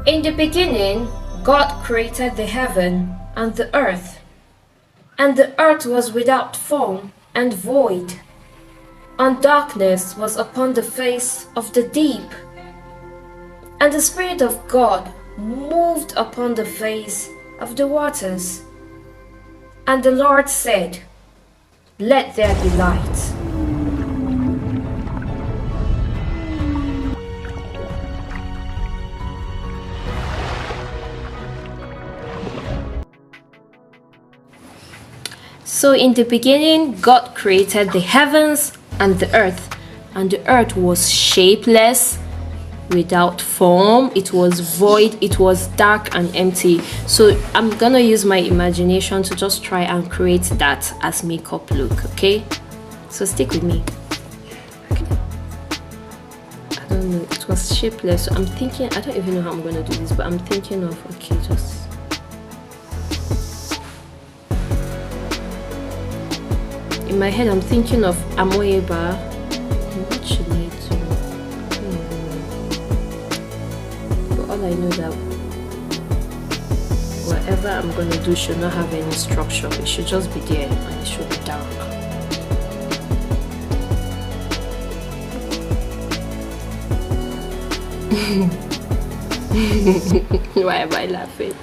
In the beginning, God created the heaven and the earth. And the earth was without form and void, and darkness was upon the face of the deep. And the Spirit of God moved upon the face of the waters. And the Lord said, "Let there be light." So in the beginning, God created the heavens and the earth was shapeless, without form, it was void, it was dark and empty. So I'm gonna use my imagination to just try and create that as makeup look, okay? So stick with me. I don't know, it was shapeless. So I'm thinking, I don't even know how I'm gonna do this, but I'm thinking of, okay, just in my head, I'm thinking of Amoeba. What should I do? But all I know that whatever I'm gonna do should not have any structure. It should just be there and it should be dark. Why am I laughing?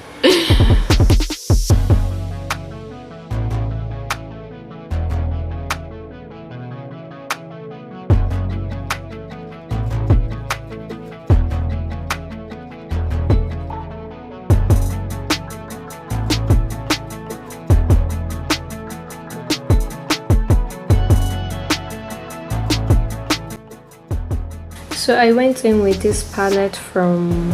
So I went in with this palette from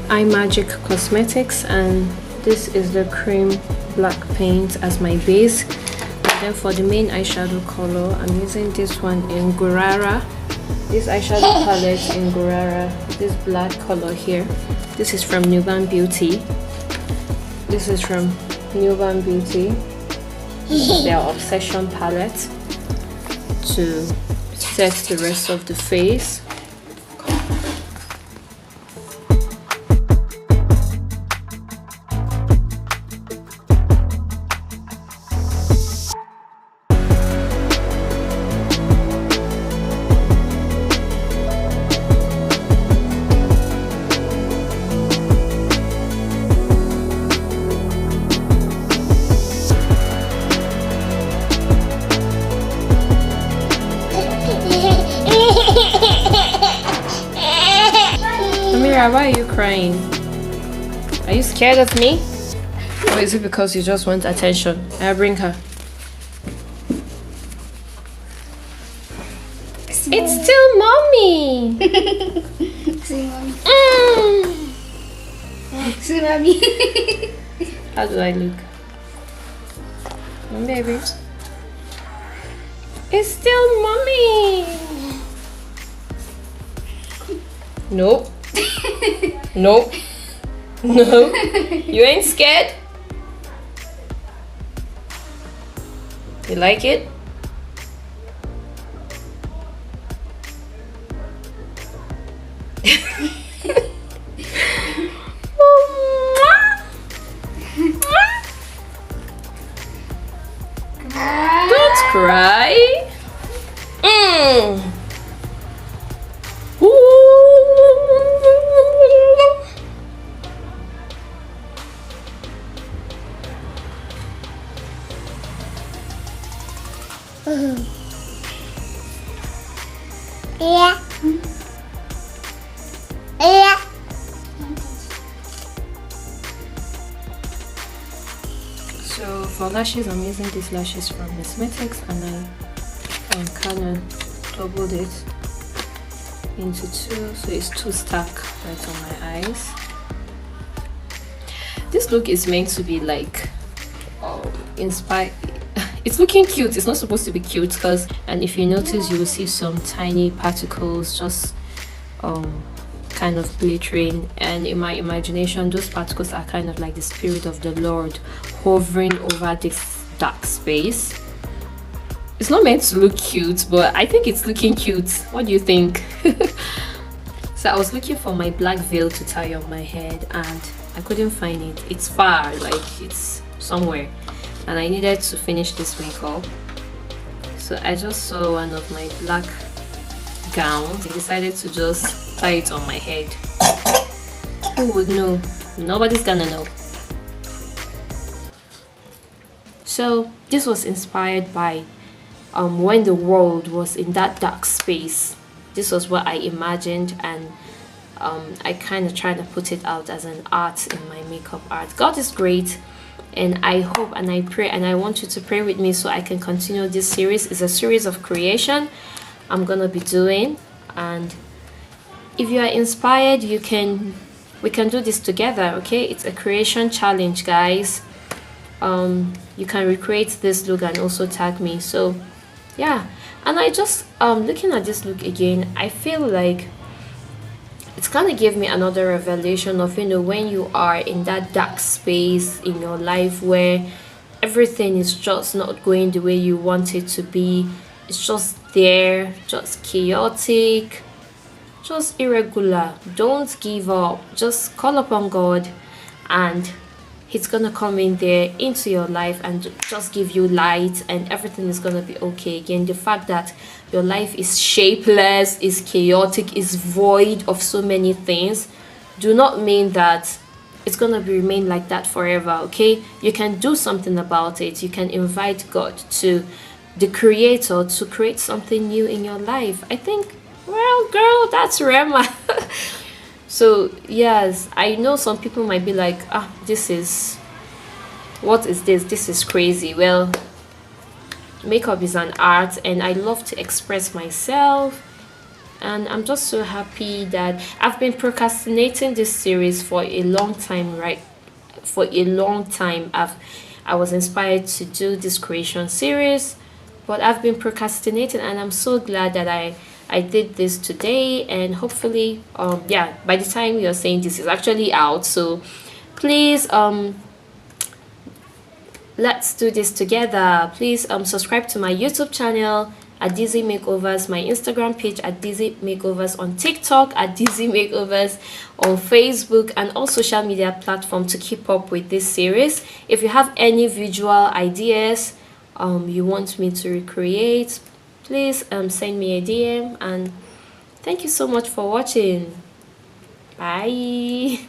iMagic Cosmetics, and this is the cream black paint as my base. And then for the main eyeshadow color, I'm using this one in Gurara. This eyeshadow palette in Gurara, this black color here. This is from Nuban Beauty. This is from Nuban Beauty. This is their Obsession palette to set the rest of the face. Amira, why are you crying? Are you scared of me? Or is it because you just want attention? I'll bring her. It's still mommy! See, mommy. Mm. See, mommy. How do I look? Baby. It's still mommy! Nope. Nope. No. You ain't scared? You like it? Don't cry. Yeah. Yeah. So for lashes, I'm using these lashes from Cosmetics, and I kind of doubled it into two, so it's two stack right on my eyes. This look is meant to be like inspired. It's looking cute. It's not supposed to be cute because, and if you notice, you will see some tiny particles just kind of glittering, and in my imagination those particles are kind of like the Spirit of the Lord hovering over this dark space. It's not meant to look cute, but I think it's looking cute. What do you think? So I was looking for my black veil to tie on my head and I couldn't find it. It's far, like it's somewhere, and I needed to finish this makeup. So I just saw one of my black gowns. I decided to just tie it on my head. Who would know? Nobody's gonna know. So this was inspired by when the world was in that dark space. This was what I imagined, and I kind of try to put it out as an art in my makeup art. God is great, and I hope and I pray and I want you to pray with me so I can continue this series. It's a series of creation I'm gonna be doing, and if you are inspired, we can do this together. Okay, it's a creation challenge, guys. You can recreate this look and also tag me. So yeah, and I just looking at this look again, I feel like it's gonna give me another revelation of, you know, when you are in that dark space in your life where everything is just not going the way you want it to be. It's just there, just chaotic, just irregular. Don't give up. Just call upon God, and He's gonna come in there into your life and just give you light, and everything is gonna be okay again. The fact that your life is shapeless, is chaotic, is void of so many things, do not mean that it's gonna remain like that forever. Okay, you can do something about it. You can invite God, to the Creator, to create something new in your life. I think, well, girl, that's Rema. So yes, I know some people might be like, what is this? This is crazy. Well, makeup is an art, and I love to express myself, and I'm just so happy that I've been procrastinating this series for a long time, right? For a long time. I was inspired to do this creation series, but I've been procrastinating, and I'm so glad that I did this today, and hopefully yeah, by the time you're saying this is actually out, so please let's do this together. Please subscribe to my YouTube channel at Dizzy Makeovers, my Instagram page at Dizzy Makeovers, on TikTok at Dizzy Makeovers, on Facebook, and all social media platforms to keep up with this series. If you have any visual ideas you want me to recreate, please send me a DM, and thank you so much for watching. Bye.